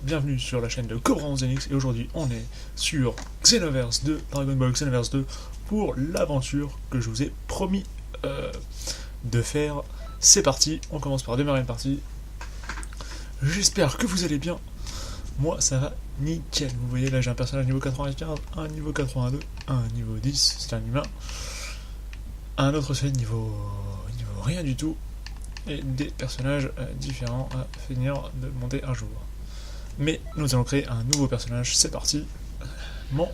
bienvenue sur la chaîne de Cobra 11NX et aujourd'hui on est sur Xenoverse 2, Dragon Ball Xenoverse 2 pour l'aventure que je vous ai promis de faire. C'est parti, on commence par démarrer une partie. J'espère que vous allez bien. Moi ça va nickel, vous voyez là j'ai un personnage niveau 95, un niveau 82, un niveau 10, c'est un humain, un autre c'est niveau rien du tout. Et des personnages différents à finir de monter un jour. Mais nous allons créer un nouveau personnage, c'est parti. Mon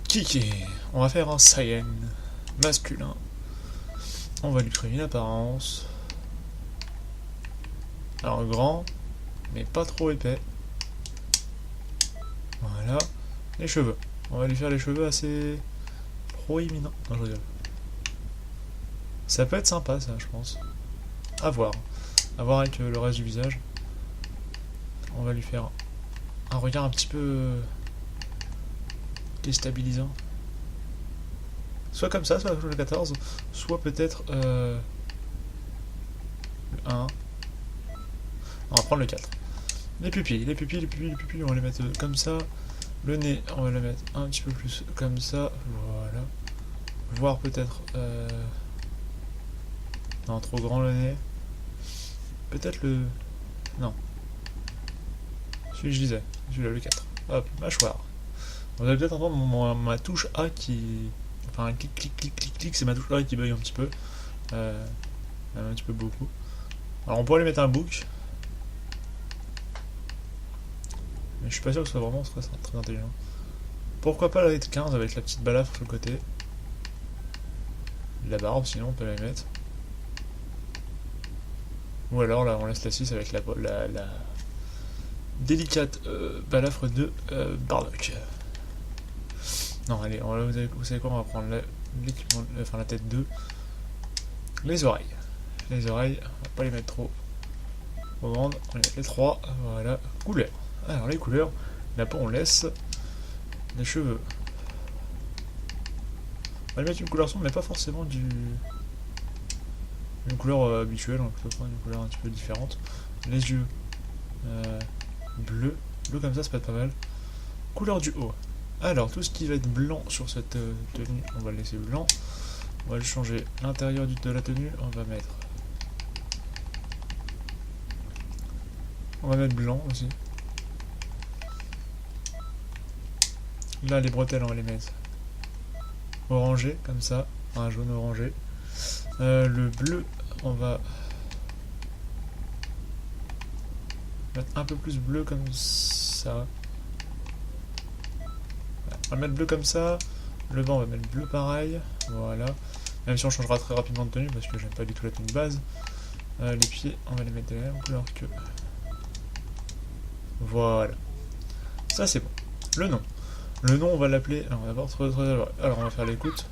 Kiki. On va faire un Saiyan masculin. On va lui créer une apparence. Alors grand, mais pas trop épais. Voilà. Les cheveux. On va lui faire les cheveux assez proéminents. Non, je rigole. Ça peut être sympa ça, je pense. À voir avec le reste du visage. On va lui faire un regard un petit peu déstabilisant. Soit comme ça, soit le 14, soit peut-être le 1. On va prendre le 4. Les pupilles, on va les mettre comme ça. Le nez, on va le mettre un petit peu plus comme ça. Voilà. Voir peut-être... Non, trop grand le nez. Peut-être le... Non. Celui que je disais. Celui-là, le 4. Hop, mâchoire. Vous allez peut-être entendre ma touche A qui... Enfin, clic, c'est ma touche A qui bug un petit peu. Un petit peu beaucoup. Alors, on pourrait lui mettre un bouc. Mais je suis pas sûr que ce soit vraiment très intelligent. Pourquoi pas la 15 avec la petite balafre sur le côté. La barbe, sinon, on peut la mettre. Ou alors là on laisse la 6 avec la délicate balafre de Bardock. Non allez, vous savez quoi, on va prendre l'équipement, enfin la tête 2. Les oreilles. Les oreilles, on va pas les mettre trop grandes, on va mettre les 3, voilà. Couleurs. Alors les couleurs, la peau on laisse. Les cheveux. On va lui mettre une couleur sombre mais pas forcément une couleur habituelle, on peut prendre une couleur un petit peu différente. Les yeux bleu comme ça peut être pas mal. Couleur du haut. Alors tout ce qui va être blanc sur cette tenue, on va le laisser blanc. On va le changer. L'intérieur de la tenue, on va mettre blanc aussi. Là les bretelles on va les mettre orangé comme ça, un jaune orangé. Le bleu, on va mettre un peu plus bleu comme ça. On va mettre bleu comme ça. Le bas, on va mettre bleu pareil. Voilà. Même si on changera très rapidement de tenue parce que j'aime pas du tout la tenue de base. Les pieds, on va les mettre de la même couleur que. Voilà. Ça, c'est bon. Le nom. Le nom, on va l'appeler. Alors, on va faire l'écoute.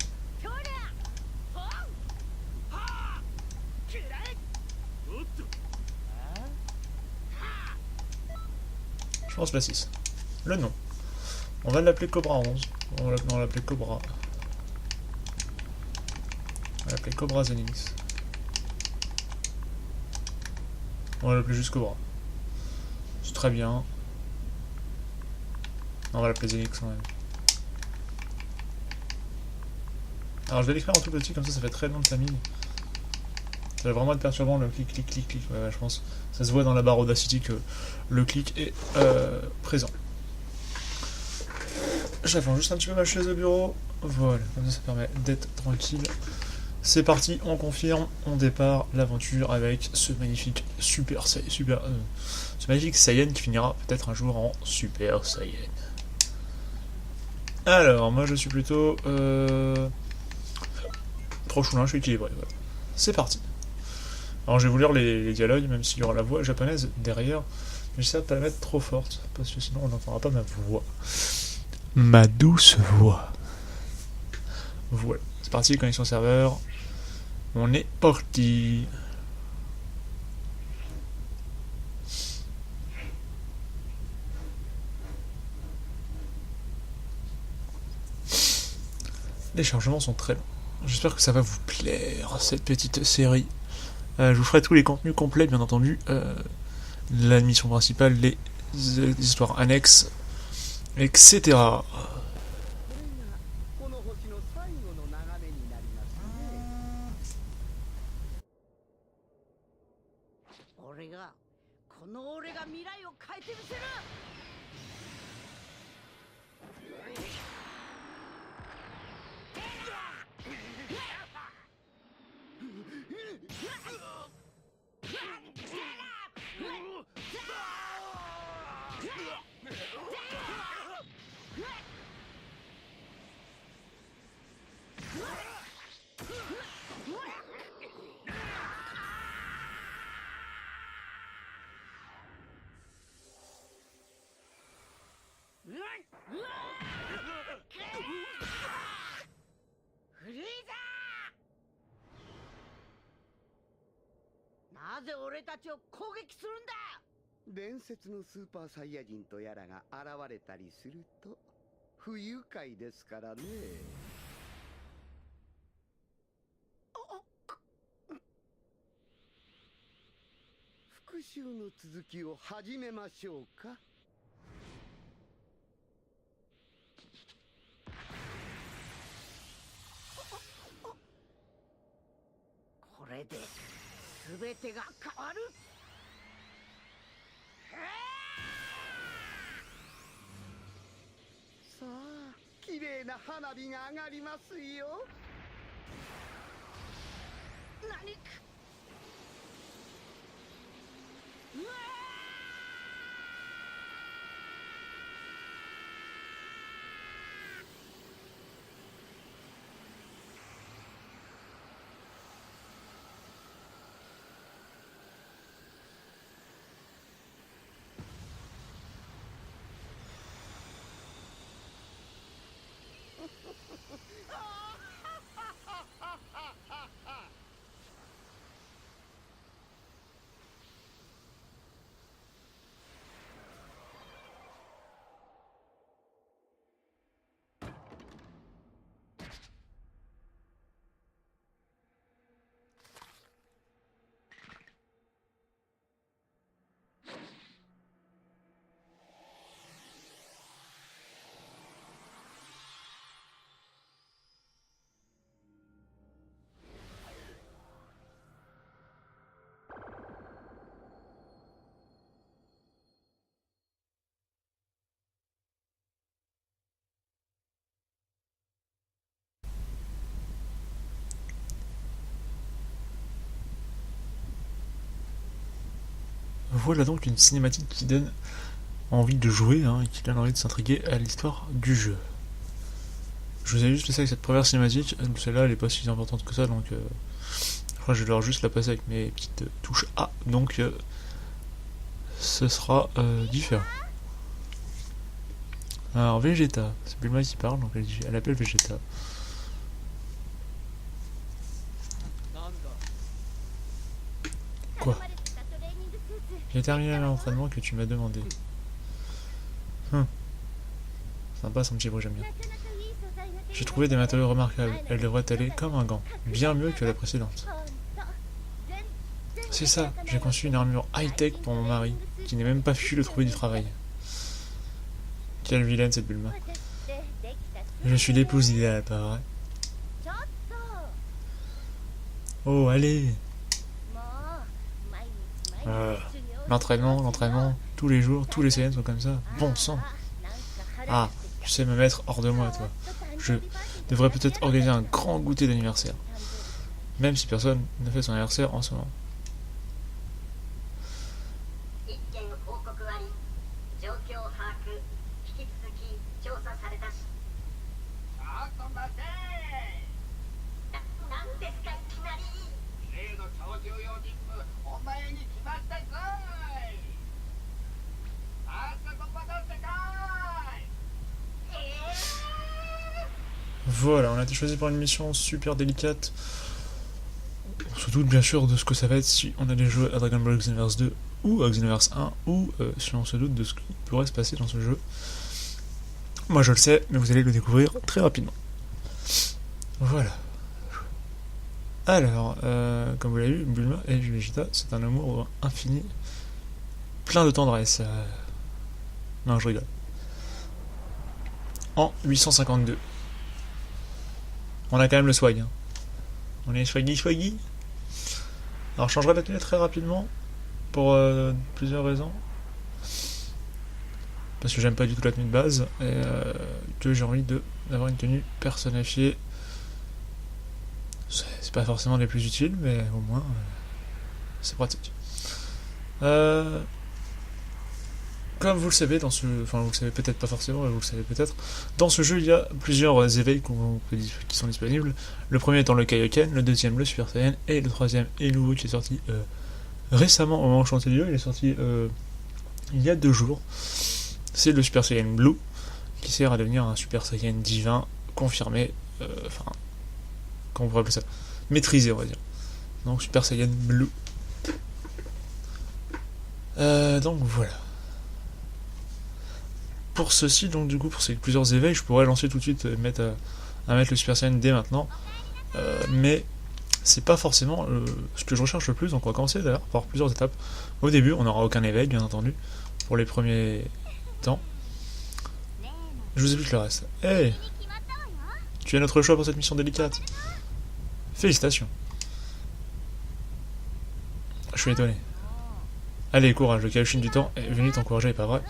Je pense la 6. Le nom. On va l'appeler Cobra 11. On va l'appeler Cobra. On va l'appeler Cobra Zenix. On va l'appeler juste Cobra. C'est très bien. On va l'appeler Zenix quand même. Alors je vais l'écrire en tout petit, comme ça fait très nom de famille. Ça va vraiment être perturbant le clic. Ouais, je pense. Ça se voit dans la barre Audacity que le clic est présent. J'avance juste un petit peu ma chaise au bureau. Voilà, comme ça permet d'être tranquille. C'est parti, on confirme, on départ l'aventure avec ce magnifique ce magnifique Saiyan qui finira peut-être un jour en Super Saiyan. Alors, moi je suis plutôt trop choulin, je suis équilibré. Voilà. C'est parti. Alors je vais vous lire les dialogues, même s'il y aura la voix japonaise derrière. Mais j'essaie de pas la mettre trop forte, parce que sinon on n'entendra pas ma voix. Ma douce voix. Voilà. C'est parti, connexion serveur. On est parti. Les chargements sont très longs. J'espère que ça va vous plaire, cette petite série. Je vous ferai tous les contenus complets, bien entendu. La mission principale, les histoires annexes, etc. これがこの星の最後の眺めになりますね。俺が未来を変えてみせる。フリーザー！なぜ俺たちを攻撃するんだ！伝説のスーパーサイヤ人とやらが現れたりすると不愉快ですからね。復讐の続きを始めましょうか。これで全てが変わる。さあ、綺麗な花火が上がりますよ。何かうわVoilà donc une cinématique qui donne envie de jouer, hein, et qui donne envie de s'intriguer à l'histoire du jeu. Je vous ai juste laissé avec cette première cinématique, celle-là elle est pas si importante que ça, donc je crois que je vais devoir juste la passer avec mes petites touches A, donc ce sera différent. Alors Vegeta, c'est Bulma qui parle, donc elle appelle Vegeta. Quoi? J'ai terminé l'entraînement que tu m'as demandé. Sympa son petit bruit, j'aime bien. J'ai trouvé des matériaux remarquables, elle devrait aller comme un gant, bien mieux que la précédente. C'est ça, j'ai conçu une armure high-tech pour mon mari, qui n'est même pas fichu de trouver du travail. Quelle vilaine cette Bulma. Je suis l'épouse idéale, pas vrai? Oh, allez! L'entraînement, tous les jours, tous les Saiyans sont comme ça. Bon sang! Ah, tu sais me mettre hors de moi, toi. Je devrais peut-être organiser un grand goûter d'anniversaire. Même si personne ne fait son anniversaire en ce moment. Voilà, on a été choisi pour une mission super délicate. On se doute bien sûr de ce que ça va être si on allait jouer à Dragon Ball Xenoverse 2 ou à Xenoverse 1, ou si on se doute de ce qui pourrait se passer dans ce jeu. Moi je le sais, mais vous allez le découvrir très rapidement. Voilà. Alors, comme vous l'avez vu, Bulma et Vegeta, c'est un amour infini, plein de tendresse. Non, je rigole. En 852. On a quand même le swag. Hein. On est swaggy. Alors je changerai la tenue très rapidement. Pour plusieurs raisons. Parce que j'aime pas du tout la tenue de base. Et que j'ai envie d'avoir une tenue personnifiée. C'est pas forcément les plus utiles, mais au moins c'est pratique. Comme vous le savez, enfin vous le savez peut-être pas forcément, mais vous le savez peut-être, dans ce jeu il y a plusieurs éveils qui sont disponibles. Le premier étant le Kaioken, le deuxième le Super Saiyan, et le troisième est nouveau qui est sorti récemment au moment où je chantais le jeu, il est sorti il y a 2 jours. C'est le Super Saiyan Blue, qui sert à devenir un Super Saiyan divin confirmé, enfin, comment on pourrait appeler ça, maîtrisé on va dire. Donc Super Saiyan Blue. Donc voilà. Pour ceci, donc du coup, pour ces plusieurs éveils, je pourrais lancer tout de suite mettre le Super Saiyan dès maintenant. Mais c'est pas forcément ce que je recherche le plus, donc on va commencer d'ailleurs par plusieurs étapes. Au début, on n'aura aucun éveil, bien entendu, pour les premiers temps. Je vous explique le reste. Hey, tu as notre choix pour cette mission délicate. Félicitations. Je suis étonné. Allez, courage, le Kaioshin du temps est venu t'encourager, pas vrai?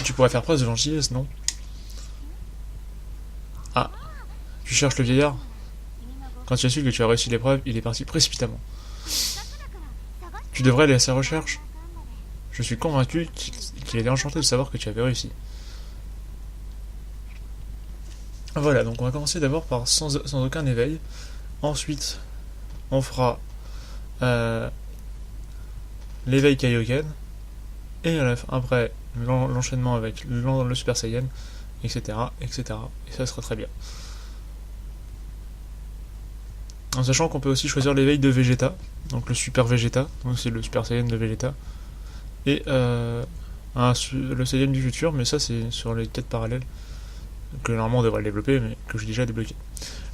Tu pourrais faire preuve de gentillesse, non? Ah, tu cherches le vieillard? Quand tu as su que tu as réussi l'épreuve, il est parti précipitamment. Tu devrais aller à sa recherche. Je suis convaincu qu'il était enchanté de savoir que tu avais réussi. Voilà, donc on va commencer d'abord par sans aucun éveil. Ensuite, on fera l'éveil Kaioken. Et à la fin, après, l'enchaînement avec le Super Saiyan, etc., etc. Et ça sera très bien. En sachant qu'on peut aussi choisir l'éveil de Vegeta, donc le Super Vegeta, donc c'est le Super Saiyan de Vegeta, et le Saiyan du futur, mais ça c'est sur les quêtes parallèles, que normalement on devrait le développer, mais que j'ai déjà débloqué.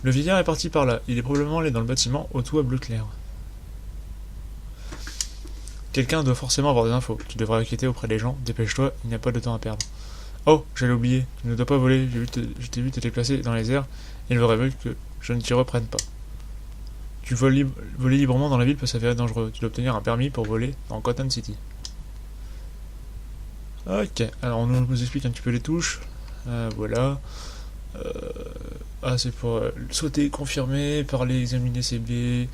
Le vieillard est parti par là, il est probablement allé dans le bâtiment au toit bleu clair. Quelqu'un doit forcément avoir des infos, tu devrais enquêter auprès des gens, dépêche-toi, il n'y a pas de temps à perdre. Oh, j'allais oublier, tu ne dois pas voler, je t'ai vu te déplacer dans les airs, et il aurait voulu que je ne t'y reprenne pas. Tu voler librement dans la ville peut s'avérer dangereux. Tu dois obtenir un permis pour voler dans Cotton City. Ok, alors on nous explique un petit peu les touches. Voilà. C'est pour sauter, confirmer, parler, examiner, c'est B.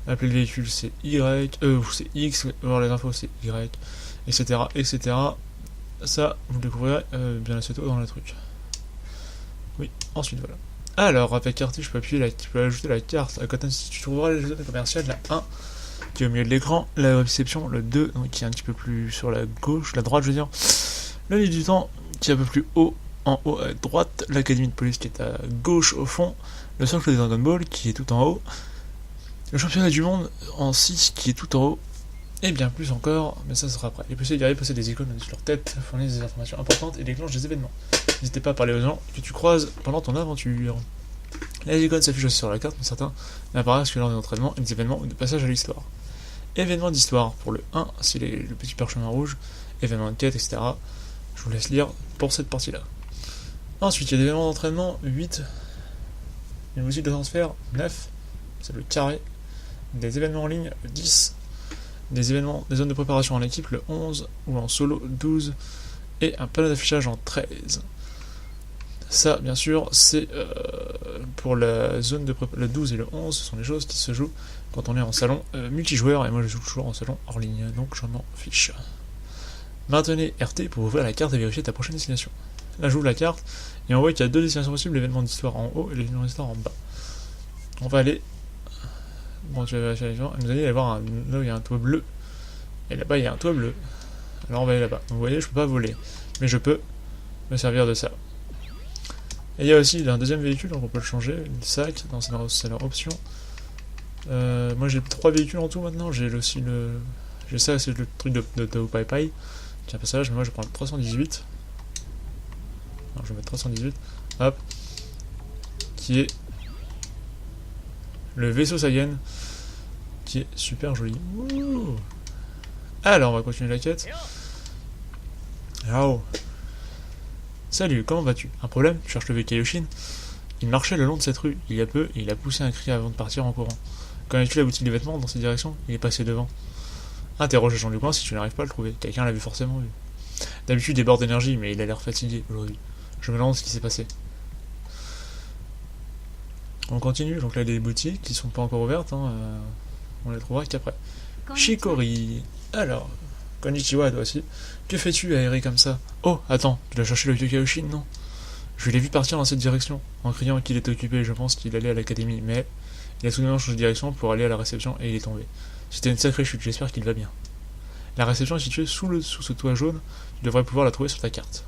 Appeler le véhicule, c'est Y. C'est X. Voir les infos, c'est Y. Etc. etc. Ça, vous le découvrirez bien assez tôt dans le truc. Oui, ensuite voilà. Alors, avec carte, tu peux ajouter la carte à côté. Tu trouveras les zones commerciales, la 1 qui est au milieu de l'écran, la réception, le 2 donc, qui est un petit peu plus sur la gauche, la droite je veux dire, le livre du temps qui est un peu plus haut, en haut à droite, l'académie de police qui est à gauche au fond, le cercle des Dragon Ball qui est tout en haut, le championnat du monde en 6 qui est tout en haut, et bien plus encore, mais ça sera après. Les PC guerriers possèdent des icônes sur leur tête, fournissent des informations importantes et déclenchent des événements. N'hésitez pas à parler aux gens que tu croises pendant ton aventure. Les icônes s'affichent aussi sur la carte, mais certains n'apparaissent que lors des entraînements, des événements ou de passage à l'histoire. Événements d'histoire, pour le 1, c'est le petit parchemin rouge, événements de quête, etc. Je vous laisse lire pour cette partie-là. Ensuite, il y a des événements d'entraînement, 8. Une musique de transfert, 9. C'est le carré. Des événements en ligne, 10. Des zones de préparation en équipe, le 11, ou en solo, 12. Et un panneau d'affichage en 13. Ça, bien sûr, c'est pour la zone de le 12 et le 11, ce sont des choses qui se jouent quand on est en salon multijoueur, et moi je joue toujours en salon hors ligne, donc je m'en fiche. Maintenez RT pour ouvrir la carte et vérifier ta prochaine destination. Là j'ouvre la carte, et on voit qu'il y a 2 destinations possibles, l'événement d'histoire en haut et l'événement d'histoire en bas. On va aller... Bon, tu vas vérifier l'événement, elle nous a dit d'aller voir là où il y a un toit bleu, et là-bas il y a un toit bleu. Alors on va aller là-bas. Donc vous voyez, je peux pas voler, mais je peux me servir de ça. Et il y a aussi un deuxième véhicule, donc on peut le changer, le sac, c'est leur option. Moi j'ai 3 véhicules en tout maintenant, j'ai aussi le... J'ai ça, c'est le truc de Pai Pai, qui est un passage, mais moi je vais prendre le 318. Alors je vais mettre 318, hop, qui est le vaisseau Saiyan, qui est super joli. Ouh. Alors on va continuer la quête. Oh. Salut, comment vas-tu? Un problème? Tu cherches le vieux Kaioshin? Il marchait le long de cette rue, il y a peu, et il a poussé un cri avant de partir en courant. Quand as-tu la boutique de vêtements dans cette direction? Il est passé devant. Interroge l'agent du coin si tu n'arrives pas à le trouver. Quelqu'un l'avait forcément vu. D'habitude, il déborde d'énergie, mais il a l'air fatigué aujourd'hui. Je me demande ce qui s'est passé. On continue, donc là, il y a des boutiques qui sont pas encore ouvertes, hein, on les trouvera qu'après. Shikori. Alors, konnichiwa, toi aussi. Que fais-tu aéré comme ça? Oh, attends, tu dois chercher le vieux Kaioshin, non? Je l'ai vu partir dans cette direction, en criant qu'il était occupé, je pense qu'il allait à l'académie, mais il a soudainement changé de direction pour aller à la réception et il est tombé. C'était une sacrée chute, j'espère qu'il va bien. La réception est située sous ce toit jaune, tu devrais pouvoir la trouver sur ta carte.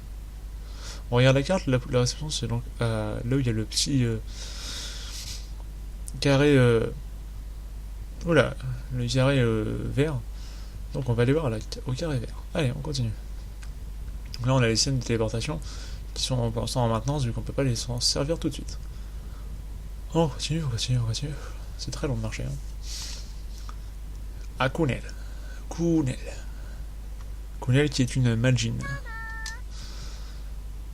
On regarde la carte, la réception c'est donc là où il y a le petit carré... Oula, le carré vert. Donc on va aller voir au carré vert. Allez, on continue. Donc là on a les scènes de téléportation qui sont pour l'instant en maintenance vu qu'on peut pas les s'en servir tout de suite. On continue. C'est très long de marcher. Hein. À Kunel qui est une Majin.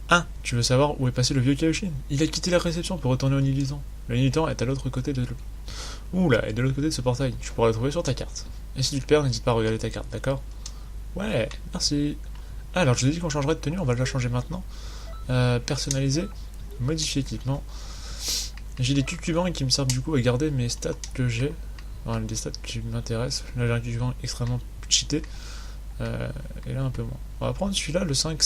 Ah, tu veux savoir où est passé le vieux Kaioshin? Il a quitté la réception pour retourner au nid du temps. Le nid du temps est à l'autre côté de... Oula, est de l'autre côté de ce portail. Tu pourras le trouver sur ta carte. Et si tu te perds, n'hésite pas à regarder ta carte, d'accord? Ouais, merci. Alors, je te dis qu'on changerait de tenue, on va la changer maintenant. Personnaliser, modifier équipement. J'ai des cucubans qui me servent du coup à garder mes stats que j'ai. Enfin, des stats qui m'intéressent. Là, j'ai un cucuban extrêmement cheaté. Et là, un peu moins. On va prendre celui-là, le 5.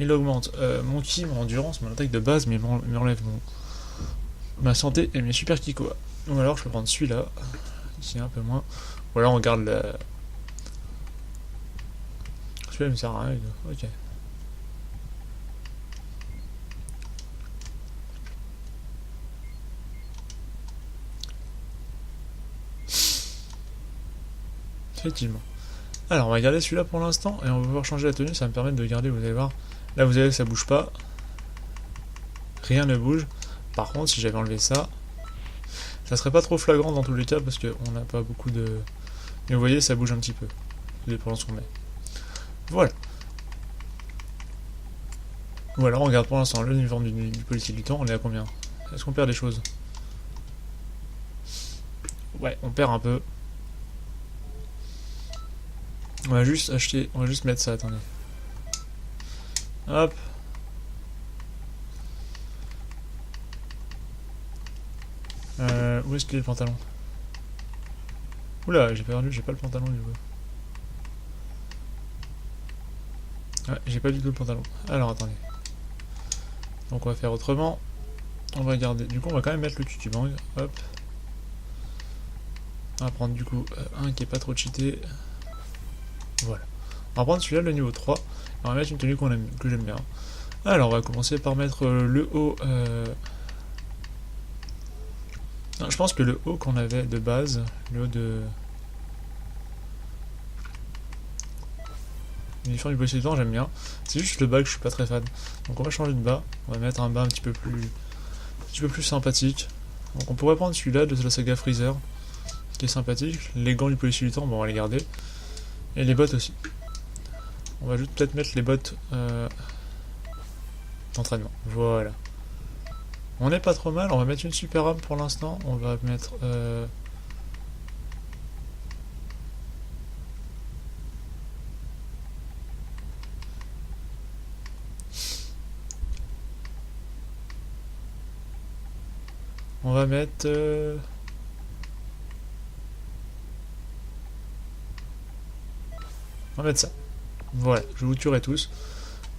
Il augmente mon ki, mon endurance, mon attaque de base, mais il m'enlève ma santé et mes super kikoa. Ou alors, je peux prendre celui-là, qui est un peu moins. Ou alors, on garde la... Celui-là, il me sert à rien. Ok. Effectivement. Alors on va garder celui-là pour l'instant et on va pouvoir changer la tenue, ça va me permettre de garder, vous allez voir. Là vous avez que ça bouge pas. Rien ne bouge. Par contre si j'avais enlevé ça, ça serait pas trop flagrant dans tous les cas parce qu'on n'a pas beaucoup de... Mais vous voyez ça bouge un petit peu. Tout dépend de ce qu'on met. Voilà. Ou alors on regarde pour l'instant l'uniforme du policier du temps, on est à combien? Est-ce qu'on perd des choses? Ouais, on perd un peu. On va juste acheter, on va juste mettre ça, attendez. Hop. Où est-ce qu'il est le pantalon? Oula, j'ai pas le pantalon du coup. Ouais, j'ai pas du tout le pantalon. Alors attendez. Donc on va faire autrement. On va garder. Du coup on va quand même mettre le tutubang. Hop. On va prendre du coup un qui est pas trop cheaté. Voilà. On va prendre celui-là, le niveau 3. Et on va mettre une tenue que j'aime bien. Alors, on va commencer par mettre le haut. Non, je pense que le haut qu'on avait de base, le haut de. L'uniforme du policier du temps, j'aime bien. C'est juste le bas que je suis pas très fan. Donc, on va changer de bas. On va mettre un bas un petit peu plus sympathique. Donc, on pourrait prendre celui-là de la saga Freezer, qui est sympathique. Les gants du policier du temps, bon, on va les garder. Et les bottes aussi. On va juste peut-être mettre les bottes d'entraînement. Voilà. On n'est pas trop mal. On va mettre une super arme pour l'instant. On va mettre... On va mettre... On va mettre ça. Voilà, je vous tuerai tous.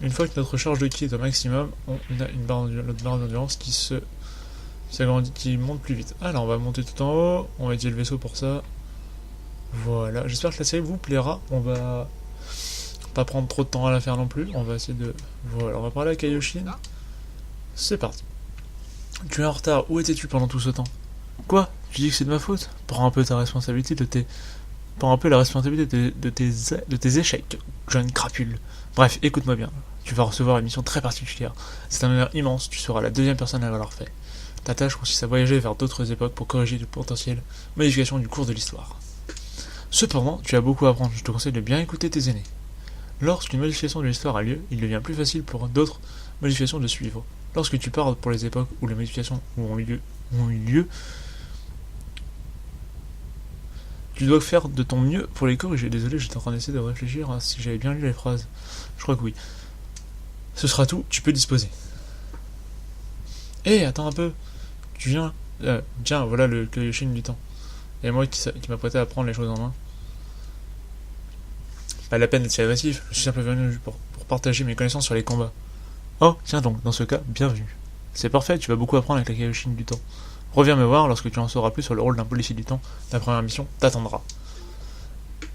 Une fois que notre charge de ki est au maximum, on a notre barre d'endurance qui s'agrandit, qui monte plus vite. Alors on va monter tout en haut, on va utiliser le vaisseau pour ça. Voilà, j'espère que la série vous plaira. On va pas prendre trop de temps à la faire non plus. On va essayer de... Voilà, on va parler à Kaioshin. C'est parti. Tu es en retard, où étais-tu pendant tout ce temps? Quoi? Tu dis que c'est de ma faute? Prends un peu ta responsabilité de tes... Prends un peu la responsabilité de tes échecs, jeune crapule. Bref, écoute-moi bien. Tu vas recevoir une mission très particulière. C'est un honneur immense, tu seras la deuxième personne à l'avoir fait. Ta tâche consiste à voyager vers d'autres époques pour corriger de potentielles modifications du cours de l'histoire. Cependant, tu as beaucoup à apprendre, je te conseille de bien écouter tes aînés. Lorsqu'une modification de l'histoire a lieu, il devient plus facile pour d'autres modifications de suivre. Lorsque tu pars pour les époques où les modifications ont eu lieu, tu dois faire de ton mieux pour les corriger. Désolé, j'étais en train d'essayer de réfléchir à si j'avais bien lu les phrases. Je crois que oui. Ce sera tout, tu peux disposer. Attends un peu. Tu viens. Tiens, voilà le Kaioshin du temps. Et moi qui m'apprêtais à prendre les choses en main. Pas la peine d'être si agressif, je suis simplement venu pour partager mes connaissances sur les combats. Oh, tiens donc, dans ce cas, bienvenue. C'est parfait, tu vas beaucoup apprendre avec la Kaioshin du temps. Reviens me voir lorsque tu en sauras plus sur le rôle d'un policier du temps. Ta première mission t'attendra.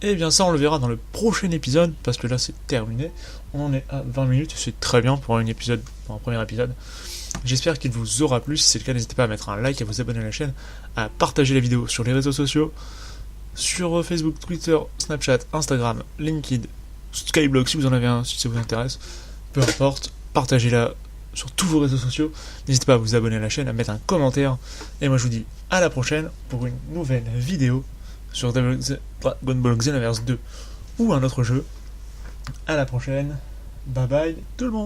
Et bien ça on le verra dans le prochain épisode, parce que là c'est terminé. On en est à 20 minutes, c'est très bien pour un premier épisode. J'espère qu'il vous aura plu, si c'est le cas n'hésitez pas à mettre un like, à vous abonner à la chaîne, à partager la vidéo sur les réseaux sociaux, sur Facebook, Twitter, Snapchat, Instagram, LinkedIn, Skyblog si vous en avez un, si ça vous intéresse, peu importe, partagez-la sur tous vos réseaux sociaux, n'hésitez pas à vous abonner à la chaîne, à mettre un commentaire, et moi je vous dis à la prochaine pour une nouvelle vidéo sur Dragon Ball Xenoverse 2 ou un autre jeu. À la prochaine, bye bye tout le monde.